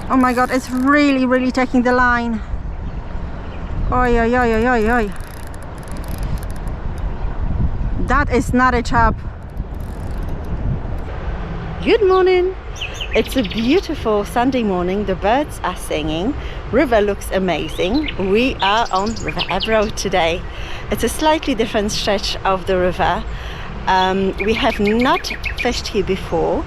Oh my god, it's really, really taking the line. Oi, oi, oi, oi, oi, oi. That is not a chub. Good morning. It's a beautiful Sunday morning. The birds are singing. River looks amazing. We are on River Ebro today. It's a slightly different stretch of the river. We have not fished here before,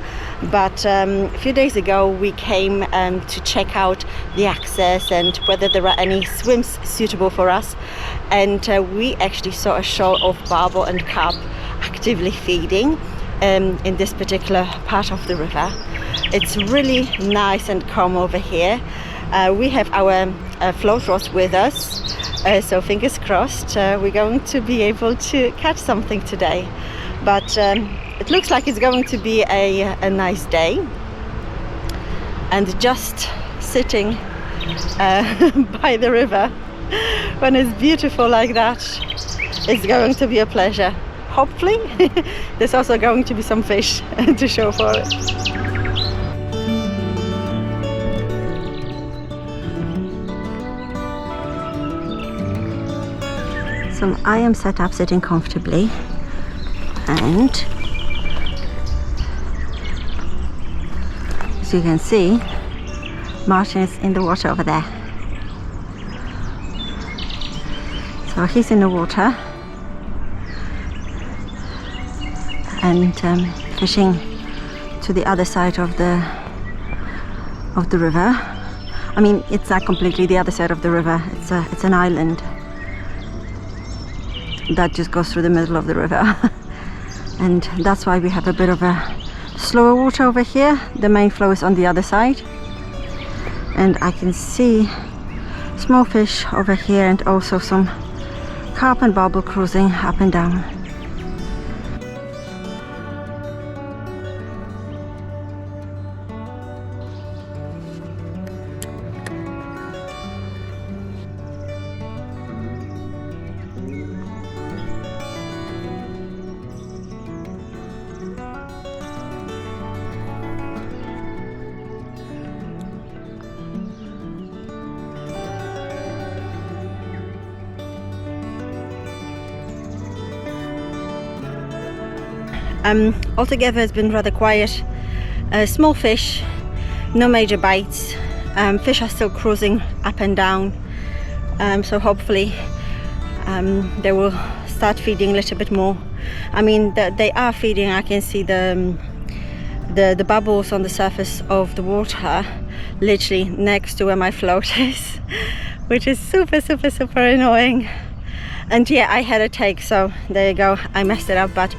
but a few days ago we came to check out the access and whether there are any swims suitable for us, and we actually saw a shoal of barbel and carp actively feeding in this particular part of the river. It's really nice and calm over here. We have our float rods with us, so fingers crossed we're going to be able to catch something today. But it looks like it's going to be a nice day, and just sitting by the river when it's beautiful like that is going to be a pleasure. Hopefully there's also going to be some fish to show for it. So I am set up sitting comfortably, and as you can see, Martin is in the water over there. So he's in the water and fishing to the other side of the river. I mean, it's not completely the other side of the river. It's an island that just goes through the middle of the river. And that's why we have a bit of a slower water over here. The main flow is on the other side, and I can see small fish over here and also some carp and barbel cruising up and down. Altogether it's been rather quiet. Small fish, no major bites. Fish are still cruising up and down, so hopefully they will start feeding a little bit more. I mean, they are feeding. I can see the bubbles on the surface of the water literally next to where my float is, which is super annoying. And yeah, I had a take, so there you go, I messed it up, but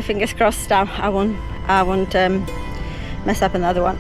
fingers crossed I won't mess up another one.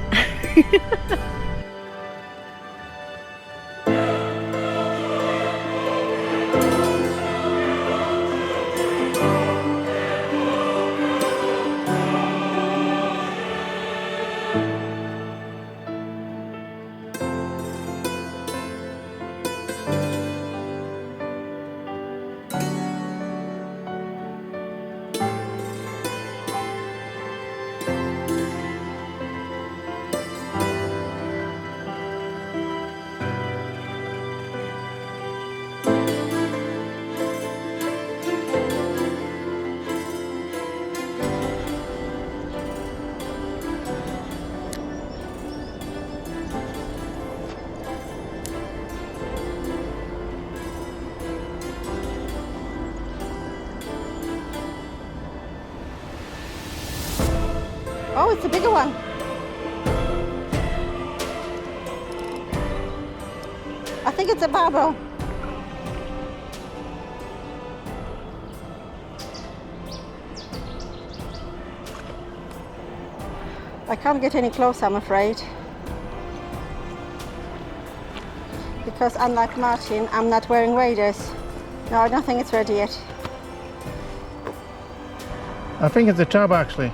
Oh, it's a bigger one. I think it's a barbel. I can't get any closer, I'm afraid, because unlike Martin, I'm not wearing waders. No, I don't think it's ready yet. I think it's a chub actually.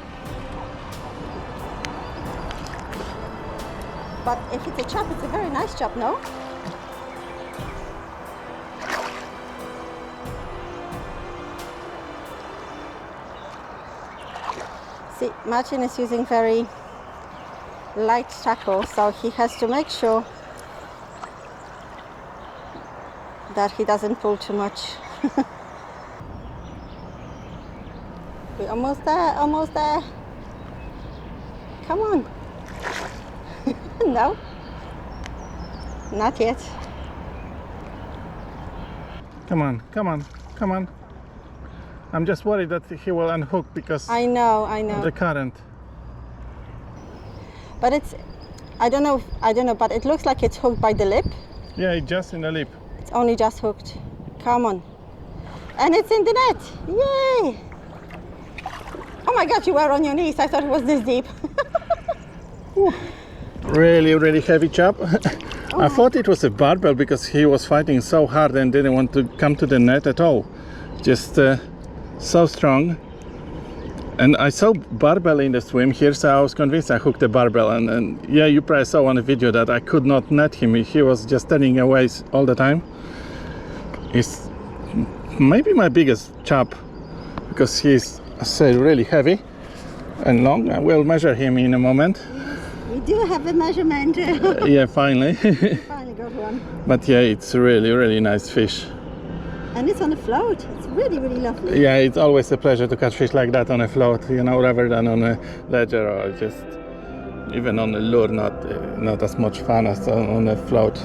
But if it's a chub, it's a very nice chub, no? See, Martin is using very light tackle, so he has to make sure that he doesn't pull too much. We're almost there, almost there. Come on. No, not yet. Come on, come on, come on. I'm just worried that he will unhook because I know. of the current. But it's, I don't know, but it looks like it's hooked by the lip. Yeah, it's just in the lip. It's only just hooked. Come on. And it's in the net. Yay! Oh my God, you were on your knees. I thought it was this deep. Really, really heavy chub. Oh, I thought it was a barbel because he was fighting so hard and didn't want to come to the net at all. Just so strong. And I saw barbel in the swim here, so I was convinced I hooked a barbel. And yeah, you probably saw on the video that I could not net him. He was just turning away all the time. He's maybe my biggest chub because he's, I say, really heavy and long. I will measure him in a moment. we do have a measurement. Yeah, finally. Finally got one. But yeah, it's really, really nice fish. And it's on a float. It's really, really lovely. Yeah, it's always a pleasure to catch fish like that on a float, you know, rather than on a ledger or just even on a lure. Not as much fun as on a float.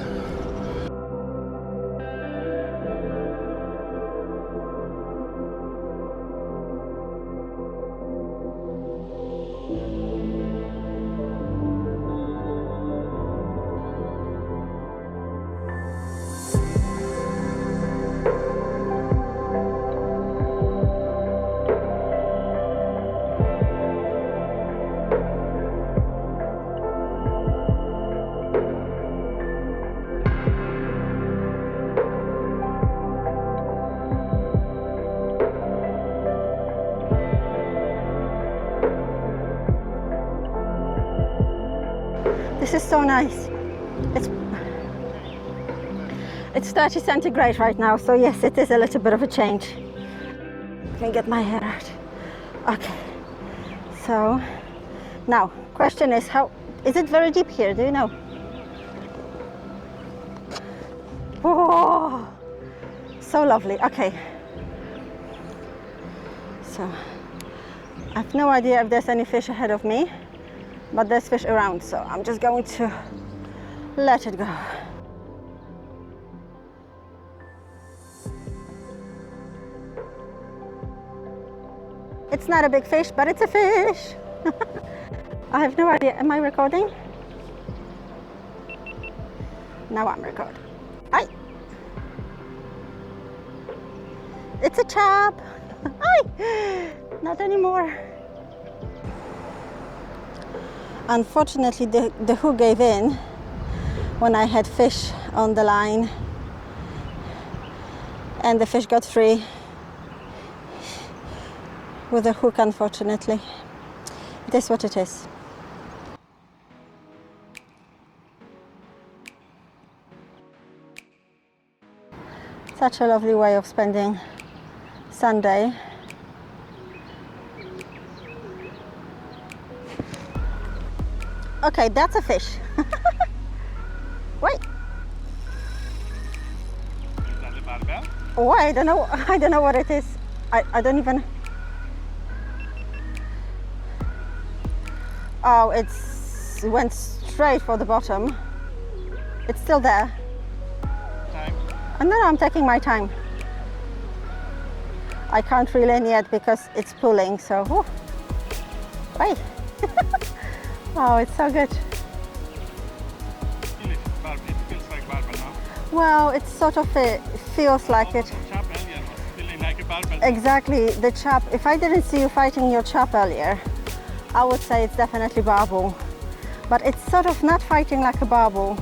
This is so nice. It's 30 centigrade right now, so yes, it is a little bit of a change. Let me get my hair out. Okay. So now, question is, how is it very deep here? Do you know? Oh, so lovely. Okay. So I have no idea if there's any fish ahead of me, but there's fish around, so I'm just going to let it go. It's not a big fish, but it's a fish. I have no idea. Am I recording? Now I'm recording. Hi. It's a chub. Hi. Not anymore. Unfortunately, the hook gave in when I had fish on the line, and the fish got free with a hook, unfortunately. It is what it is. Such a lovely way of spending Sunday. Okay, that's a fish. Wait. Is that a barbel? Oh, I don't know what it is. I don't even. Oh, it went straight for the bottom. It's still there. Time. And then I'm taking my time. I can't reel in yet because it's pulling, so. Whew. Wait. Oh, it's so good. It feels like barbel now. Well, it's sort of it feels like it. The chub earlier was feeling like a barbel. Exactly, the chub. If I didn't see you fighting your chub earlier, I would say it's definitely barbel. But it's sort of not fighting like a barbel.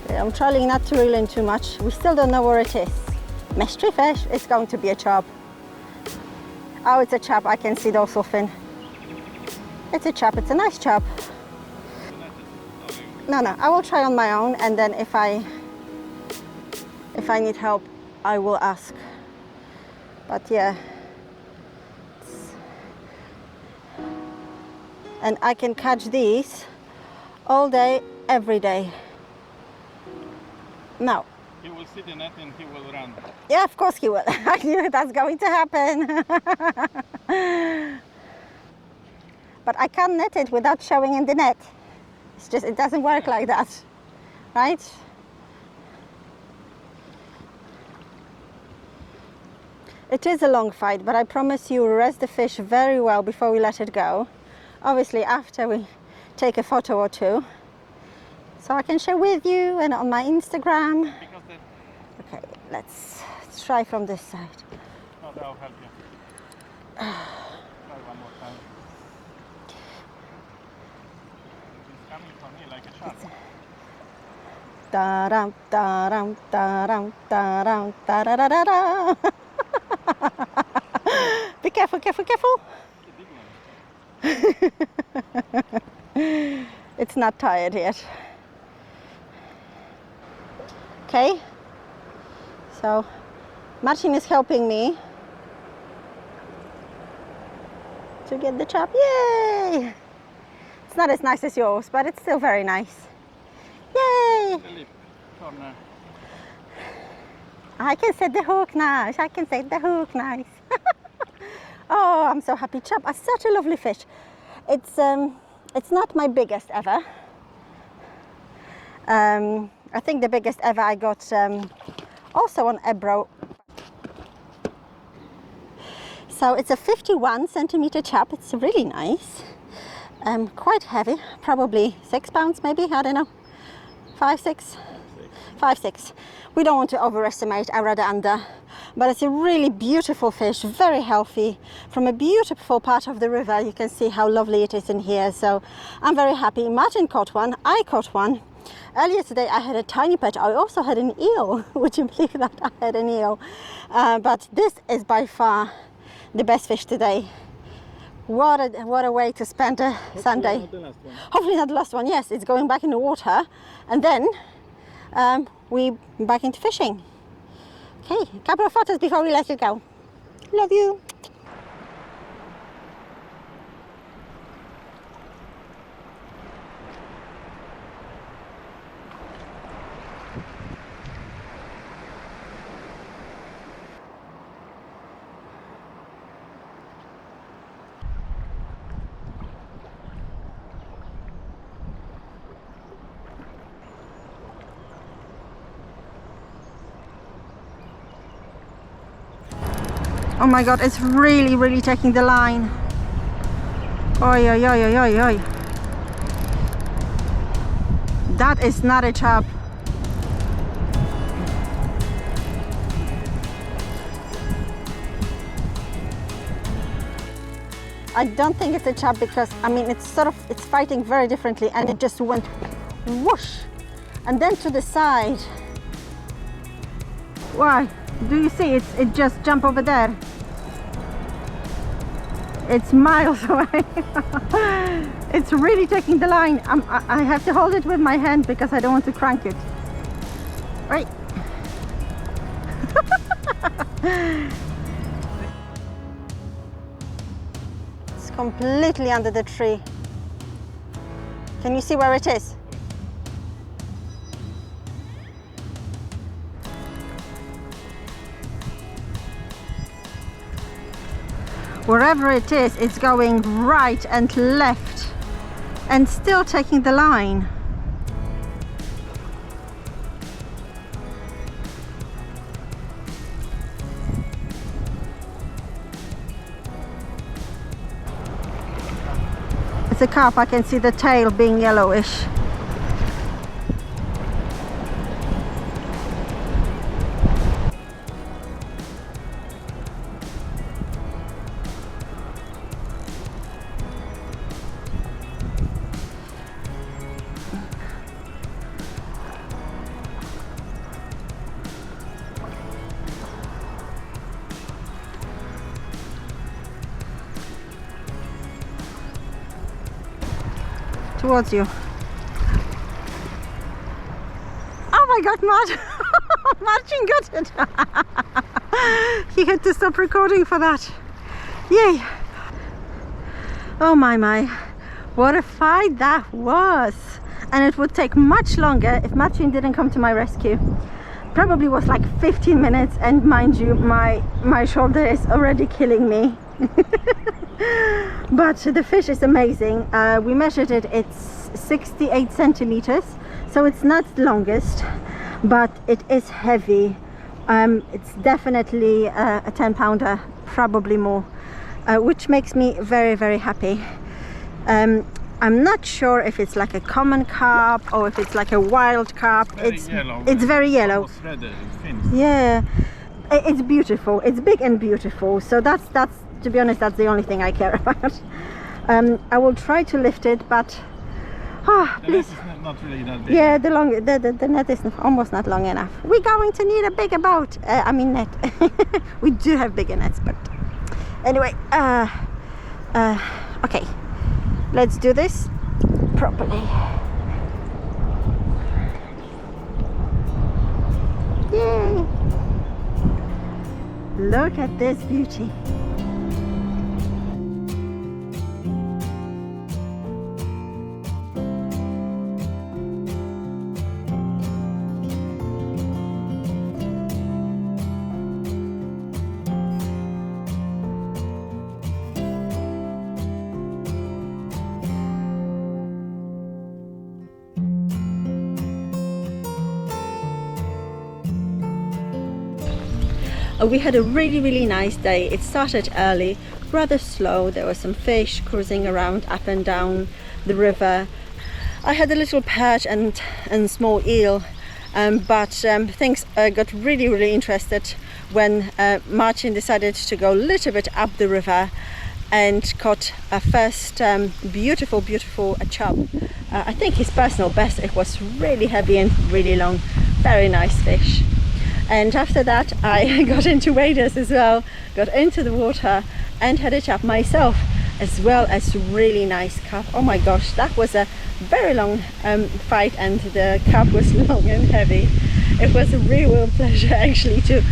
Okay, I'm trying not to reel in too much. We still don't know where it is. Mystery fish. It's going to be a chub. Oh, it's a chub. I can see dorsal fin. It's a chub. It's a nice chub. No, I will try on my own, and then if I need help, I will ask. But yeah, and I can catch these all day, every day. Now, He will see the net and he will run. yeah, of course he will. I knew that's going to happen. But I can't net it without showing in the net. It's just, it doesn't work like that, right? It is a long fight, but I promise you rest the fish very well before we let it go. Obviously after we take a photo or two, so I can share with you and on my Instagram. Okay, let's try from this side. No, that'll help you. Try one more time. It's coming for me like a shark. Da-dum, da-dum, da-dum, da-dum, da-da-da-da-da. Be careful, careful, careful. It's not tired yet. Okay, so Martin is helping me to get the chub. Yay! It's not as nice as yours, but it's still very nice. Yay! The lip corner. I can set the hook nice. I can set the hook nice. Oh, I'm so happy. Chub are such a lovely fish. It's not my biggest ever. I think the biggest ever I got also on Ebro. So it's a 51 centimeter chub. It's really nice. Quite heavy, probably 6 pounds maybe, I don't know. 5, 6? 5, 6. We don't want to overestimate, I rather under. But it's a really beautiful fish, very healthy, from a beautiful part of the river. You can see how lovely it is in here. So I'm very happy. Martin caught one, I caught one. Earlier today I had a tiny perch. I also had an eel. Would you believe that I had an eel? But this is by far the best fish today. What a way to spend a Sunday. Not the last one. Hopefully not the last one. Yes, it's going back in the water, and then we back into fishing. Okay, a couple of photos before we let it go. Love you. Oh my god, it's really taking the line. Oi, oi, oi, oi, oi, oi. That is not a chub. I don't think it's a chub because, I mean, it's fighting very differently, and it just went whoosh. And then to the side. Why? Do you see it just jumped over there? It's miles away. It's really taking the line. I have to hold it with my hand because I don't want to crank it. Right. It's completely under the tree. Can you see where it is? Wherever it is, it's going right and left and still taking the line. It's a carp. I can see the tail being yellowish. Towards you. Oh my god, Martin got it. He had to stop recording for that. Yay. Oh my. What a fight that was! And it would take much longer if Martin didn't come to my rescue. Probably was like 15 minutes, and mind you, my shoulder is already killing me. But the fish is amazing. We measured it, it's 68 centimeters, so it's not the longest, but it is heavy. It's definitely a 10-pounder, probably more, which makes me very, very happy. I'm not sure if it's like a common carp or if it's like a wild carp. It's very yellow. Yeah, it's beautiful. It's big and beautiful. So that's to be honest, that's the only thing I care about. I will try to lift it, but please. The net is not really that big. Yeah, the net is almost not long enough. We're going to need a bigger boat. I mean net. We do have bigger nets, but anyway. Okay, let's do this properly. Yay! Look at this beauty. We had a really nice day. It started early, rather slow. There were some fish cruising around up and down the river. I had a little perch and small eel, but things got really interested when Martin decided to go a little bit up the river and caught a first beautiful chub. I think his personal best. It was really heavy and really long. Very nice fish. And after that I got into waders as well, got into the water and had a chub myself, as well as really nice carp. Oh my gosh, that was a very long fight, and the carp was long and heavy. It was a real pleasure actually to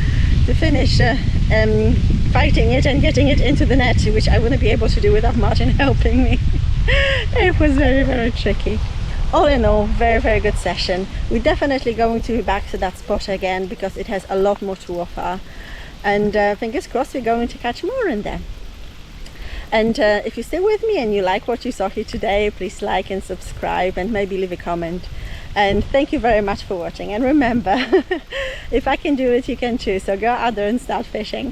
finish fighting it and getting it into the net, which I wouldn't be able to do without Martin helping me. It was very tricky. All in all, very good session. We're definitely going to be back to that spot again because it has a lot more to offer, and fingers crossed we're going to catch more in there. And if you're still with me and you like what you saw here today, please like and subscribe and maybe leave a comment. And thank you very much for watching, and remember, if I can do it, you can too. So go out there and start fishing.